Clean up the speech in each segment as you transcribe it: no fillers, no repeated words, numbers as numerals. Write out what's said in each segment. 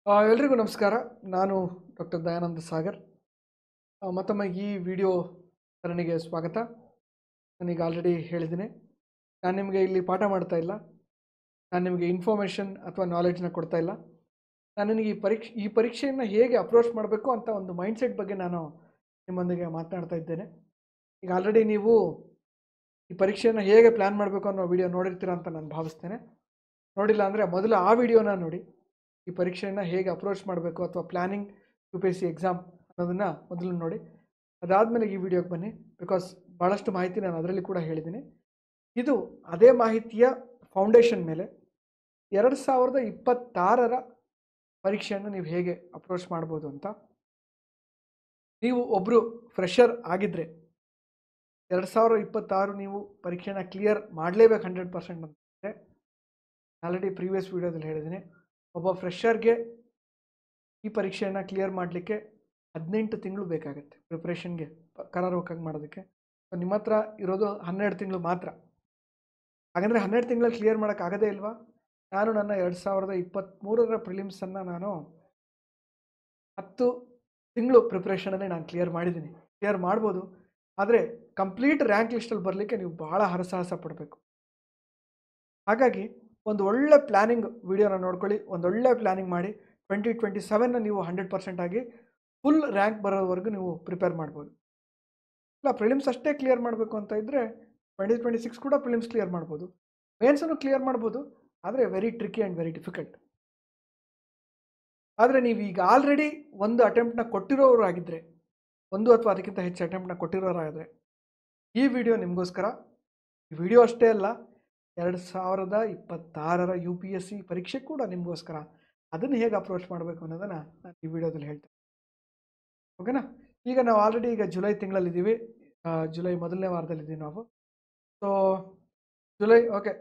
ಎಲ್ರಿಗೂ ನಮಸ್ಕಾರ. ನಾನು ಡಾಕ್ಟರ್ ದಯಾನಂದ ಸಾಗರ್. ಮತ್ತೊಮ್ಮೆ ಈ ವಿಡಿಯೋ ಸರಣಿಗೆ ಸ್ವಾಗತ. ನಾನೀಗ ಆಲ್ರೆಡಿ ಹೇಳಿದ್ದೀನಿ, ನಾನು ನಿಮಗೆ ಇಲ್ಲಿ ಪಾಠ ಮಾಡ್ತಾ ಇಲ್ಲ, ನಾನು ನಿಮಗೆ ಇನ್ಫಾರ್ಮೇಷನ್ ಅಥವಾ ನಾಲೆಡ್ಜ್ನ ಕೊಡ್ತಾ ಇಲ್ಲ. ನಾನು ನಿಮಗೆ ಈ ಪರೀಕ್ಷೆಯನ್ನು ಹೇಗೆ ಅಪ್ರೋಚ್ ಮಾಡಬೇಕು ಅಂತ ಒಂದು ಮೈಂಡ್ಸೆಟ್ ಬಗ್ಗೆ ನಾನು ನಿಮ್ಮೊಂದಿಗೆ ಮಾತನಾಡ್ತಾ ಇದ್ದೇನೆ. ಈಗ ಆಲ್ರೆಡಿ ನೀವು ಈ ಪರೀಕ್ಷೆಯನ್ನು ಹೇಗೆ ಪ್ಲ್ಯಾನ್ ಮಾಡಬೇಕು ಅನ್ನೋ ವಿಡಿಯೋ ನೋಡಿರ್ತೀರ ಅಂತ ನಾನು ಭಾವಿಸ್ತೇನೆ. ನೋಡಿಲ್ಲ ಅಂದರೆ ಮೊದಲು ಆ ವಿಡಿಯೋನ ನೋಡಿ. ಈ ಪರೀಕ್ಷೆಯನ್ನು ಹೇಗೆ ಅಪ್ರೋಚ್ ಮಾಡಬೇಕು ಅಥವಾ ಪ್ಲ್ಯಾನಿಂಗ್ UPSC ಎಕ್ಸಾಮ್ ಅನ್ನೋದನ್ನು ಮೊದಲು ನೋಡಿ. ಅದಾದಮೇಲೆ ಈ ವಿಡಿಯೋಗೆ ಬನ್ನಿ. ಬಿಕಾಸ್ ಭಾಳಷ್ಟು ಮಾಹಿತಿ ನಾನು ಅದರಲ್ಲಿ ಕೂಡ ಹೇಳಿದ್ದೀನಿ. ಇದು ಅದೇ ಮಾಹಿತಿಯ ಫೌಂಡೇಶನ್ ಮೇಲೆ 2026ರ ಪರೀಕ್ಷೆಯನ್ನು ನೀವು ಹೇಗೆ ಅಪ್ರೋಚ್ ಮಾಡ್ಬೋದು ಅಂತ. ನೀವು ಒಬ್ಬರು ಫ್ರೆಷರ್ ಆಗಿದ್ದರೆ 2026 ನೀವು ಪರೀಕ್ಷೆನ ಕ್ಲಿಯರ್ ಮಾಡಲೇಬೇಕು 100% ಅಂತಂದರೆ, ಆಲ್ರೆಡಿ ಪ್ರೀವಿಯಸ್ ವಿಡಿಯೋದಲ್ಲಿ ಹೇಳಿದ್ದೀನಿ, ಒಬ್ಬ ಫ್ರೆಷರ್ಗೆ ಈ ಪರೀಕ್ಷೆಯನ್ನು ಕ್ಲಿಯರ್ ಮಾಡಲಿಕ್ಕೆ 18 ತಿಂಗಳು ಬೇಕಾಗುತ್ತೆ ಪ್ರಿಪ್ರೇಷನ್ಗೆ, ಕರಾರುವಕ್ಕಾಗಿ ಮಾಡೋದಕ್ಕೆ. ಸೊ ನಿಮ್ಮ ಹತ್ರ ಇರೋದು 12 ತಿಂಗಳು ಮಾತ್ರ. ಹಾಗಂದರೆ 12 ತಿಂಗಳಲ್ಲಿ ಕ್ಲಿಯರ್ ಮಾಡೋಕ್ಕಾಗದೇ ಇಲ್ವಾ? ನಾನು ನನ್ನ 2023ರ ಪ್ರಿಲಿಮ್ಸನ್ನು ನಾನು 10 ತಿಂಗಳು ಪ್ರಿಪ್ರೇಷನಲ್ಲಿ ನಾನು ಕ್ಲಿಯರ್ ಮಾಡಿದ್ದೀನಿ. ಕ್ಲಿಯರ್ ಮಾಡ್ಬೋದು, ಆದರೆ ಕಂಪ್ಲೀಟ್ ರ್ಯಾಂಕ್ ಲಿಸ್ಟಲ್ಲಿ ಬರಲಿಕ್ಕೆ ನೀವು ಭಾಳ ಹರಸಾಹಸ ಪಡಬೇಕು. ಹಾಗಾಗಿ ಒಂದು ಒಳ್ಳೆ ಪ್ಲ್ಯಾನಿಂಗ್ ವಿಡಿಯೋನ ನೋಡ್ಕೊಳ್ಳಿ, ಒಂದೊಳ್ಳೆ ಪ್ಲ್ಯಾನಿಂಗ್ ಮಾಡಿ 2027ನ ನೀವು 100% ಆಗಿ ಫುಲ್ ರ್ಯಾಂಕ್ ಬರೋವರೆಗೂ ನೀವು ಪ್ರಿಪೇರ್ ಮಾಡ್ಬೋದು. ಇಲ್ಲ ಪ್ರಿಲಿಮ್ಸ್ ಅಷ್ಟೇ ಕ್ಲಿಯರ್ ಮಾಡಬೇಕು ಅಂತ ಇದ್ದರೆ 2026 ಕೂಡ ಪ್ರಿಲಿಮ್ಸ್ ಕ್ಲಿಯರ್ ಮಾಡ್ಬೋದು, ಮೇನ್ಸನ್ನು ಕ್ಲಿಯರ್ ಮಾಡ್ಬೋದು, ಆದರೆ very tricky and very difficult. ಆದರೆ ನೀವು ಈಗ ಆಲ್ರೆಡಿ ಒಂದು ಅಟೆಂಪ್ಟ್ನ ಕೊಟ್ಟಿರೋರಾಗಿದ್ದರೆ, ಒಂದು ಅಥವಾ ಅದಕ್ಕಿಂತ ಹೆಚ್ಚು ಅಟೆಂಪ್ಟ್ನ ಕೊಟ್ಟಿರೋರಾದರೆ ಈ ವಿಡಿಯೋ ನಿಮಗೋಸ್ಕರ. ಈ ವಿಡಿಯೋ ಅಷ್ಟೇ ಅಲ್ಲ, 2026ರ UPSC ಪರೀಕ್ಷೆ ಕೂಡ ನಿಮಗೋಸ್ಕರ. ಅದನ್ನು ಹೇಗೆ ಅಪ್ರೋಚ್ ಮಾಡಬೇಕು ಅನ್ನೋದನ್ನು ನಾನು ಈ ವಿಡಿಯೋದಲ್ಲಿ ಹೇಳ್ತೇನೆ. ಓಕೆನಾ? ಈಗ ನಾವು ಆಲ್ರೆಡಿ ಈಗ ಜುಲೈ ತಿಂಗಳಲ್ಲಿದ್ದೀವಿ, ಜುಲೈ ಮೊದಲನೇ ವಾರದಲ್ಲಿದ್ದೀವಿ ನಾವು. So July okay,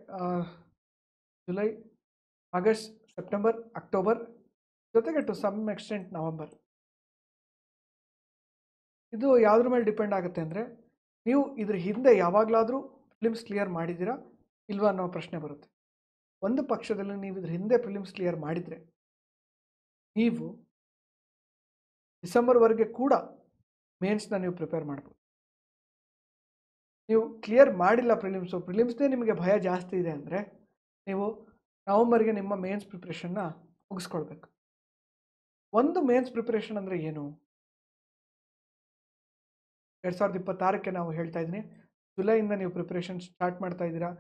July, August, September, October, ಜೊತೆಗೆ ಟು ಸಮ್ ಎಕ್ಸ್ಟೆಂಟ್ ನವಂಬರ್. ಇದು ಯಾವುದ್ರ ಮೇಲೆ ಡಿಪೆಂಡ್ ಆಗುತ್ತೆ ಅಂದರೆ, ನೀವು ಇದ್ರ ಹಿಂದೆ ಯಾವಾಗಲಾದರೂ ಪ್ರಿಲಿಮ್ಸ್ ಕ್ಲಿಯರ್ ಮಾಡಿದ್ದೀರಾ ಇಲ್ವಾ ಅನ್ನೋ ಪ್ರಶ್ನೆ ಬರುತ್ತೆ. ಒಂದು ಪಕ್ಷದಲ್ಲಿ ನೀವು ಇದ್ರ ಹಿಂದೆ ಪ್ರಿಲಿಮ್ಸ್ ಕ್ಲಿಯರ್ ಮಾಡಿದರೆ ನೀವು ಡಿಸೆಂಬರ್ವರೆಗೆ ಕೂಡ ಮೇನ್ಸ್ನ ನೀವು ಪ್ರಿಪೇರ್ ಮಾಡ್ಬೋದು. ನೀವು ಕ್ಲಿಯರ್ ಮಾಡಿಲ್ಲ ಪ್ರಿಲಿಮ್ಸ್ದೇ ನಿಮಗೆ ಭಯ ಜಾಸ್ತಿ ಇದೆ ಅಂದರೆ ನೀವು ನವಂಬರ್ಗೆ ನಿಮ್ಮ ಮೇನ್ಸ್ ಪ್ರಿಪ್ರೇಷನ್ನ ಮುಗಿಸ್ಕೊಳ್ಬೇಕು. ಒಂದು ಮೇನ್ಸ್ ಪ್ರಿಪ್ರೇಷನ್ ಅಂದರೆ ಏನು? 2026ಕ್ಕೆ ನಾವು ಹೇಳ್ತಾ ಇದ್ದೀನಿ, ಜುಲೈಯಿಂದ ನೀವು ಪ್ರಿಪ್ರೇಷನ್ ಸ್ಟಾರ್ಟ್ ಮಾಡ್ತಾ ಇದ್ದೀರಾ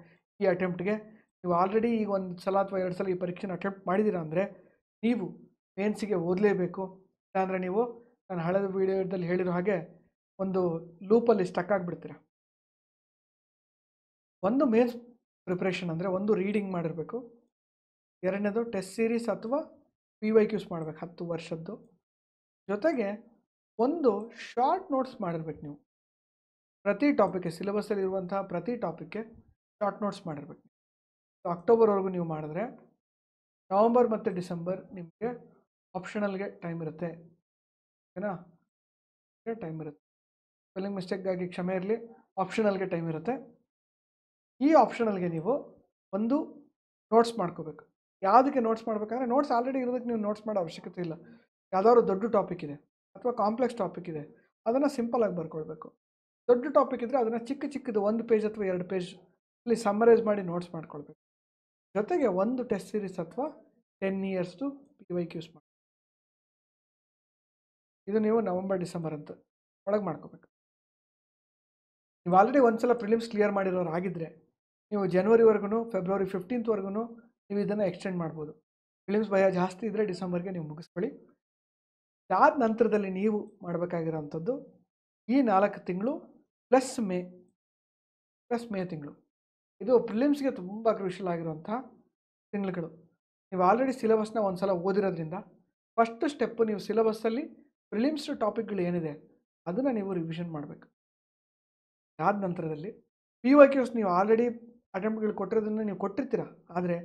ಈ ಅಟೆಂಪ್ಟ್ಗೆ. ನೀವು ಆಲ್ರೆಡಿ ಈಗ ಒಂದು ಸಲ ಅಥವಾ 2 ಸಲ ಈ ಪರೀಕ್ಷೆನ ಅಟೆಂಪ್ಟ್ ಮಾಡಿದ್ದೀರಾ ಅಂದರೆ ನೀವು ಮೇನ್ಸಿಗೆ ಓದಲೇಬೇಕು. ಇಲ್ಲಾಂದರೆ ನೀವು ನಾನು ಹಳೆದ ವಿಡಿಯೋದಲ್ಲಿ ಹೇಳಿರೋ ಹಾಗೆ ಒಂದು ಲೂಪಲ್ಲಿ ಸ್ಟಕ್ ಆಗಿಬಿಡ್ತೀರ. ಒಂದು ಮೇನ್ಸ್ ಪ್ರಿಪ್ರೇಷನ್ ಅಂದರೆ ಒಂದು ರೀಡಿಂಗ್ ಮಾಡಿರಬೇಕು, ಎರಡನೇದು ಟೆಸ್ಟ್ ಸೀರೀಸ್ ಅಥವಾ PYQs ಮಾಡಬೇಕು 10 ವರ್ಷದ್ದು, ಜೊತೆಗೆ ಒಂದು ಶಾರ್ಟ್ ನೋಟ್ಸ್ ಮಾಡಿರ್ಬೇಕು. ನೀವು ಪ್ರತಿ ಟಾಪಿಕ್ಗೆ, ಸಿಲೆಬಸ್ಸಲ್ಲಿ ಇರುವಂತಹ ಪ್ರತಿ ಟಾಪಿಕ್ಗೆ ಶಾರ್ಟ್ ನೋಟ್ಸ್ ಮಾಡಿರ್ಬೇಕು. ಅಕ್ಟೋಬರ್ವರೆಗೂ ನೀವು ಮಾಡಿದ್ರೆ ನವಂಬರ್ ಮತ್ತು ಡಿಸೆಂಬರ್ ನಿಮಗೆ ಆಪ್ಷನಲ್ಗೆ ಟೈಮ್ ಇರುತ್ತೆ. ಓಕೆನಾ? ಟೈಮ್ ಇರುತ್ತೆ. ಸ್ಪೆಲ್ಲಿಂಗ್ ಮಿಸ್ಟೇಕ್ಗಾಗಿ ಕ್ಷಮೆ ಇರಲಿ, ಆಪ್ಷನಲ್ಗೆ ಟೈಮ್ ಇರುತ್ತೆ. ಈ ಆಪ್ಷನಲ್ಗೆ ನೀವು ಒಂದು ನೋಟ್ಸ್ ಮಾಡ್ಕೋಬೇಕು. ಯಾವುದಕ್ಕೆ ನೋಟ್ಸ್ ಮಾಡಬೇಕಂದ್ರೆ, ನೋಟ್ಸ್ ಆಲ್ರೆಡಿ ಇರೋದಕ್ಕೆ ನೀವು ನೋಟ್ಸ್ ಮಾಡೋ ಅವಶ್ಯಕತೆ ಇಲ್ಲ. ಯಾವುದಾದ್ರು ದೊಡ್ಡ ಟಾಪಿಕ್ ಇದೆ ಅಥವಾ ಕಾಂಪ್ಲೆಕ್ಸ್ ಟಾಪಿಕ್ ಇದೆ, ಅದನ್ನು ಸಿಂಪಲಾಗಿ ಬರ್ಕೊಳ್ಬೇಕು. ದೊಡ್ಡ ಟಾಪಿಕ್ ಇದ್ದರೆ ಅದನ್ನು ಚಿಕ್ಕದು 1 ಪೇಜ್ ಅಥವಾ 2 ಪೇಜ್ ಅಲ್ಲಿ ಸಮ್ಮರೈಸ್ ಮಾಡಿ ನೋಟ್ಸ್ ಮಾಡ್ಕೊಳ್ಬೇಕು. ಜೊತೆಗೆ ಒಂದು ಟೆಸ್ಟ್ ಸೀರೀಸ್ ಅಥವಾ 10 ಇಯರ್ಸ್ದು PYQs ಮಾಡಿ. ಇದು ನೀವು ನವಂಬರ್ ಡಿಸೆಂಬರ್ ಅಂತ ಒಳಗೆ ಮಾಡ್ಕೋಬೇಕು. ನೀವು ಆಲ್ರೆಡಿ ಒಂದು ಸಲ ಪ್ರಿಲಿಮ್ಸ್ ಕ್ಲಿಯರ್ ಮಾಡಿರೋರು ಆಗಿದ್ದರೆ ನೀವು ಜನವರಿವರೆಗೂ, ಫೆಬ್ರವರಿ 15th ನೀವು ಇದನ್ನು ಎಕ್ಸ್ಟೆಂಡ್ ಮಾಡ್ಬೋದು. ಪ್ರಿಲಿಮ್ಸ್ ಭಯ ಜಾಸ್ತಿ ಇದ್ದರೆ ಡಿಸೆಂಬರ್ಗೆ ನೀವು ಮುಗಿಸ್ಕೊಳ್ಳಿ. ಅದಾದ ನಂತರದಲ್ಲಿ ನೀವು ಮಾಡಬೇಕಾಗಿರೋವಂಥದ್ದು ಈ 4 ತಿಂಗಳು ಪ್ಲಸ್ ಮೇ ತಿಂಗಳು. ಇದು ಪ್ರಿಲಿಮ್ಸ್ಗೆ ತುಂಬ ಕ್ರೂಷಿಯಲ್ ಆಗಿರುವಂತಹ ತಿಂಗಳುಗಳು. ನೀವು ಆಲ್ರೆಡಿ ಸಿಲೆಬಸ್ನ ಒಂದು ಸಲ ಓದಿರೋದ್ರಿಂದ ಫಸ್ಟ್ ಸ್ಟೆಪ್ಪು ನೀವು ಸಿಲೆಬಸ್ಸಲ್ಲಿ ಪ್ರಿಲಿಮ್ಸ್ ಟಾಪಿಕ್ಗಳು ಏನಿದೆ ಅದನ್ನು ನೀವು ರಿವಿಷನ್ ಮಾಡಬೇಕು. ಅದಾದ ನಂತರದಲ್ಲಿ PYQs ನೀವು ಆಲ್ರೆಡಿ ಅಟೆಂಪ್ಟ್ಗಳು ಕೊಟ್ಟಿರೋದನ್ನು ನೀವು ಕೊಟ್ಟಿರ್ತೀರ, ಆದರೆ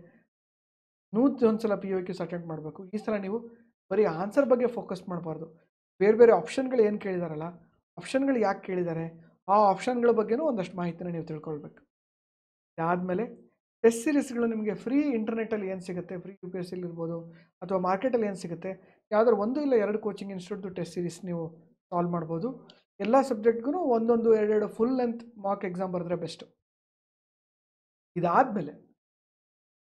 ಒಂದು ಸಲ PYQs ಅಟೆಂಪ್ಟ್ ಮಾಡಬೇಕು. ಈ ಸಲ ನೀವು ಬರೀ ಆನ್ಸರ್ ಬಗ್ಗೆ ಫೋಕಸ್ ಮಾಡಬಾರ್ದು. ಬೇರೆ ಆಪ್ಷನ್ಗಳು ಏನು ಕೇಳಿದಾರಲ್ಲ, ಆಪ್ಷನ್ಗಳು ಯಾಕೆ ಕೇಳಿದ್ದಾರೆ, ಆ ಆಪ್ಷನ್ಗಳ ಬಗ್ಗೆನೂ ಒಂದಷ್ಟು ಮಾಹಿತಿನ ನೀವು ತಿಳ್ಕೊಳ್ಬೇಕು. ಅದಾದಮೇಲೆ ಟೆಸ್ಟ್ ಸೀರೀಸ್ಗಳು ನಿಮಗೆ ಫ್ರೀ ಇಂಟರ್ನೆಟ್ಟಲ್ಲಿ ಏನು ಸಿಗುತ್ತೆ, ಫ್ರೀ ಯು ಪಿ ಎಸ್ ಸಿಲಿ ಇರ್ಬೋದು ಅಥವಾ ಮಾರ್ಕೆಟಲ್ಲಿ ಏನು ಸಿಗುತ್ತೆ, ಯಾವ್ದಾದ್ರು 1 ಇಲ್ಲ 2 ಕೋಚಿಂಗ್ ಇನ್ಸ್ಟಿಟ್ಯೂಟ್ದು ಟೆಸ್ಟ್ ಸೀರೀಸ್ ನೀವು ಸಾಲ್ವ್ ಮಾಡ್ಬೋದು. ಎಲ್ಲ ಸಬ್ಜೆಕ್ಟ್ಗೂ ಒಂದೊಂದು 2 ಫುಲ್ ಲೆಂತ್ ಮಾಕ್ ಎಕ್ಸಾಮ್ ಬರೆದ್ರೆ ಬೆಸ್ಟು. ಇದಾದಮೇಲೆ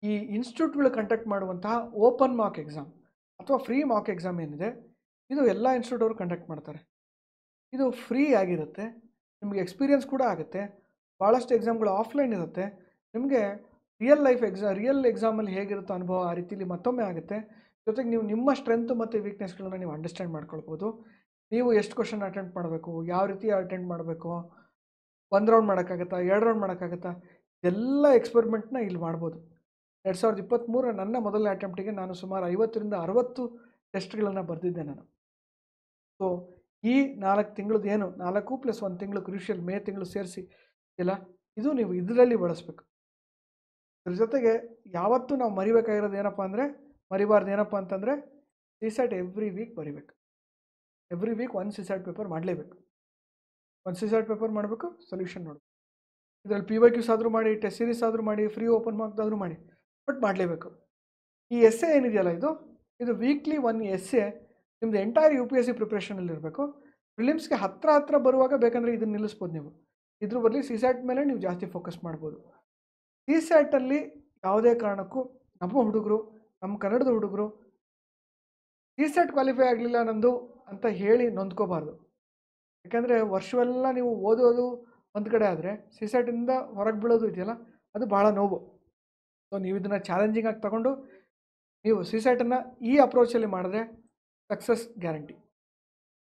ಈ ಇನ್ಸ್ಟಿಟ್ಯೂಟ್ಗಳು ಕಂಡಕ್ಟ್ ಮಾಡುವಂತಹ ಓಪನ್ ಮಾಕ್ ಎಕ್ಸಾಮ್ ಅಥವಾ ಫ್ರೀ ಮಾಕ್ ಎಕ್ಸಾಮ್ ಏನಿದೆ, ಇದು ಎಲ್ಲ ಇನ್ಸ್ಟಿಟ್ಯೂಟ್ ಅವರು ಕಂಡಕ್ಟ್ ಮಾಡ್ತಾರೆ. ಇದು ಫ್ರೀ ಆಗಿರುತ್ತೆ, ನಿಮಗೆ ಎಕ್ಸ್ಪೀರಿಯನ್ಸ್ ಕೂಡ ಆಗುತ್ತೆ. ಭಾಳಷ್ಟು ಎಕ್ಸಾಮ್ಗಳು ಆಫ್ಲೈನ್ ಇರುತ್ತೆ. ನಿಮಗೆ ರಿಯಲ್ ಎಕ್ಸಾಮಲ್ಲಿ ಹೇಗಿರುತ್ತೋ ಅನುಭವ ಆ ರೀತಿಲಿ ಮತ್ತೊಮ್ಮೆ ಆಗುತ್ತೆ. ಜೊತೆಗೆ ನೀವು ನಿಮ್ಮ ಸ್ಟ್ರೆಂತ್ ಮತ್ತು ವೀಕ್ನೆಸ್ಗಳನ್ನ ನೀವು ಅಂಡರ್ಸ್ಟ್ಯಾಂಡ್ ಮಾಡ್ಕೊಳ್ಬೋದು. ನೀವು ಎಷ್ಟು ಕ್ವಶನ್ ಅಟೆಂಪ್ಟ್ ಮಾಡಬೇಕು, ಯಾವ ರೀತಿ ಅಟೆಂಡ್ ಮಾಡಬೇಕು, 1 ರೌಂಡ್ ಮಾಡೋಕ್ಕಾಗತ್ತಾ, 2 ರೌಂಡ್ ಮಾಡೋಕ್ಕಾಗತ್ತಾ, ಎಲ್ಲ ಎಕ್ಸ್ಪೆರಿಮೆಂಟ್ನ ಇಲ್ಲಿ ಮಾಡ್ಬೋದು. 2023 ನನ್ನ ಮೊದಲನೇ ಅಟೆಂಪ್ಟಿಗೆ ನಾನು ಸುಮಾರು 50ರಿಂದ 60 ಟೆಸ್ಟ್ಗಳನ್ನು ಬರೆದಿದ್ದೆ ನಾನು. ಸೊ ಈ 4 ತಿಂಗಳದ್ದು ಏನು 4 + 1 ತಿಂಗಳು ಕ್ರೂಷಿಯಲ್ ಮೇ ತಿಂಗಳು ಸೇರಿಸಿ ಇಲ್ಲ, ಇದು ನೀವು ಇದರಲ್ಲಿ ಬಳಸಬೇಕು. ಇದ್ರ ಜೊತೆಗೆ ಯಾವತ್ತೂ ನಾವು ಮರಿಬೇಕಾಗಿರೋದು ಮರಿಬಾರ್ದು ಏನಪ್ಪ ಅಂತಂದರೆ CSAT ಎವ್ರಿ ವೀಕ್ ಬರಿಬೇಕು. ಎವ್ರಿ ವೀಕ್ 1 CSAT ಪೇಪರ್ ಮಾಡಲೇಬೇಕು. 1 CSAT ಪೇಪರ್ ಮಾಡಬೇಕು, ಸೊಲ್ಯೂಷನ್ ನೋಡಬೇಕು. ಇದರಲ್ಲಿ PYQs ಆದರೂ ಮಾಡಿ, ಟೆಸ್ಟ್ ಸೀರೀಸ್ ಆದರೂ ಮಾಡಿ, ಫ್ರೀ ಓಪನ್ ಮಾರ್ಕ್ದಾದರೂ ಮಾಡಿ, ಬಟ್ ಮಾಡಲೇಬೇಕು. ಈ ಎಸ್ಸೆ ಏನಿದೆಯಲ್ಲ, ಇದು ವೀಕ್ಲಿ 1 ಎಸ್ಸೆ ನಿಮ್ಮದು ಎಂಟೈರ್ UPSC ಪ್ರಿಪ್ರೇಷನಲ್ಲಿ ಇರಬೇಕು. ಪ್ರಿಲಿಮ್ಸ್ಗೆ ಹತ್ರ ಬರುವಾಗ ಬೇಕಂದರೆ ಇದನ್ನು ನಿಲ್ಲಿಸ್ಬೋದು ನೀವು. ಇದ್ರ ಬದಲು CSAT ಮೇಲೆ ನೀವು ಜಾಸ್ತಿ ಫೋಕಸ್ ಮಾಡ್ಬೋದು. CSATಲ್ಲಿ ಯಾವುದೇ ಕಾರಣಕ್ಕೂ ನಮ್ಮ ಕನ್ನಡದ ಹುಡುಗರು CSAT ಕ್ವಾಲಿಫೈ ಆಗಲಿಲ್ಲ ನಂದು ಅಂತ ಹೇಳಿ ನೊಂದ್ಕೋಬಾರ್ದು. ಯಾಕೆಂದರೆ ವರ್ಷವೆಲ್ಲ ನೀವು ಓದೋದು ಒಂದು ಕಡೆ ಆದರೆ CSATಯಿಂದ ಹೊರಗೆ ಬೀಳೋದು ಇದೆಯಲ್ಲ, ಅದು ಭಾಳ ನೋವು. ಸೊ ನೀವು ಇದನ್ನು ಚಾಲೆಂಜಿಂಗ್ ಆಗಿ ತಗೊಂಡು ನೀವು CSATನ್ನು ಈ ಅಪ್ರೋಚಲ್ಲಿ ಮಾಡಿದ್ರೆ ಸಕ್ಸಸ್ ಗ್ಯಾರಂಟಿ,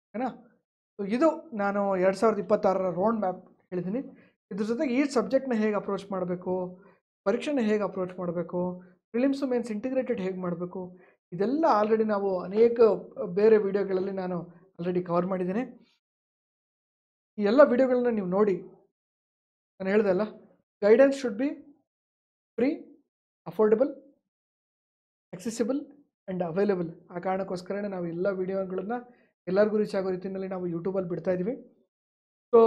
ಓಕೆನಾ? ಸೊ ಇದು ನಾನು 2026ರ ರೋಡ್ ಮ್ಯಾಪ್ ಹೇಳಿದ್ದೀನಿ. ಇದ್ರ ಜೊತೆಗೆ ಈ ಸಬ್ಜೆಕ್ಟ್ನ ಹೇಗೆ ಅಪ್ರೋಚ್ ಮಾಡಬೇಕು, ಪರೀಕ್ಷೆನ ಹೇಗೆ ಅಪ್ರೋಚ್ ಮಾಡಬೇಕು, ಪ್ರಿಲಿಮ್ಸು ಮೇನ್ಸ್ ಇಂಟಿಗ್ರೇಟೆಡ್ ಹೇಗೆ ಮಾಡಬೇಕು, ಇದೆಲ್ಲ ಆಲ್ರೆಡಿ ನಾವು ಅನೇಕ ಬೇರೆ ವಿಡಿಯೋಗಳಲ್ಲಿ ನಾನು ಆಲ್ರೆಡಿ ಕವರ್ ಮಾಡಿದ್ದೀನಿ. ಈ ಎಲ್ಲ ವಿಡಿಯೋಗಳನ್ನ ನೀವು ನೋಡಿ. ನಾನು ಹೇಳಿದೆ ಅಲ್ಲ, guidance should be free, affordable, accessible and available. ಆ ಕಾರಣಕ್ಕೋಸ್ಕರನೇ ನಾವು ಎಲ್ಲ ವಿಡಿಯೋಗಳನ್ನು ಎಲ್ಲರಿಗೂ ರೀಚ್ ಆಗೋ ರೀತಿಯಲ್ಲಿ ನಾವು ಯೂಟ್ಯೂಬಲ್ಲಿ ಬಿಡ್ತಾ ಇದ್ದೀವಿ. ಸೊ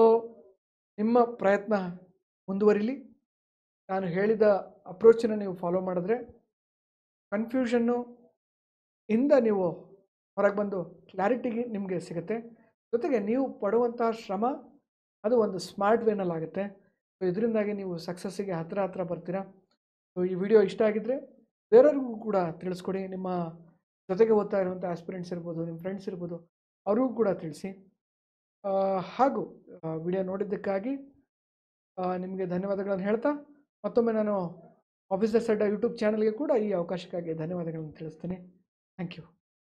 ನಿಮ್ಮ ಪ್ರಯತ್ನ ಮುಂದುವರಿಲಿ. ನಾನು ಹೇಳಿದ ಅಪ್ರೋಚನ್ನು ನೀವು ಫಾಲೋ ಮಾಡಿದ್ರೆ ಕನ್ಫ್ಯೂಷನ್ನು ಇಂದ ನೀವು ಹೊರಗೆ ಬಂದು ಕ್ಲಾರಿಟಿಗೆ ನಿಮಗೆ ಸಿಗುತ್ತೆ. ಜೊತೆಗೆ ನೀವು ಪಡುವಂತಹ ಶ್ರಮ ಅದು ಒಂದು ಸ್ಮಾರ್ಟ್ ವೇನಲ್ಲಾಗುತ್ತೆ. ಸೊ ಇದರಿಂದಾಗಿ ನೀವು ಸಕ್ಸಸ್ಸಿಗೆ ಹತ್ರ ಬರ್ತೀರಾ. ಸೊ ಈ ವಿಡಿಯೋ ಇಷ್ಟ ಆಗಿದ್ದರೆ ಬೇರೆಯವ್ರಿಗೂ ಕೂಡ ತಿಳಿಸ್ಕೊಡಿ. ನಿಮ್ಮ ಜೊತೆಗೆ ಓದ್ತಾ ಇರುವಂಥ ಆಸ್ಪಿರೆಂಟ್ಸ್ ಇರ್ಬೋದು, ನಿಮ್ಮ ಫ್ರೆಂಡ್ಸ್ ಇರ್ಬೋದು, ಅವ್ರಿಗೂ ಕೂಡ ತಿಳಿಸಿ. ಹಾಗೂ ವಿಡಿಯೋ ನೋಡಿದ್ದಕ್ಕಾಗಿ ನಿಮಗೆ ಧನ್ಯವಾದಗಳನ್ನು ಹೇಳ್ತಾ ಮತ್ತೊಮ್ಮೆ ನಾನು ಆಫೀಸರ್ಸ್ ಅಡ್ಡಾ ಯೂಟ್ಯೂಬ್ ಚಾನಲ್ಗೆ ಕೂಡ ಈ ಅವಕಾಶಕ್ಕಾಗಿ ಧನ್ಯವಾದಗಳನ್ನು ತಿಳಿಸ್ತೀನಿ. Thank you.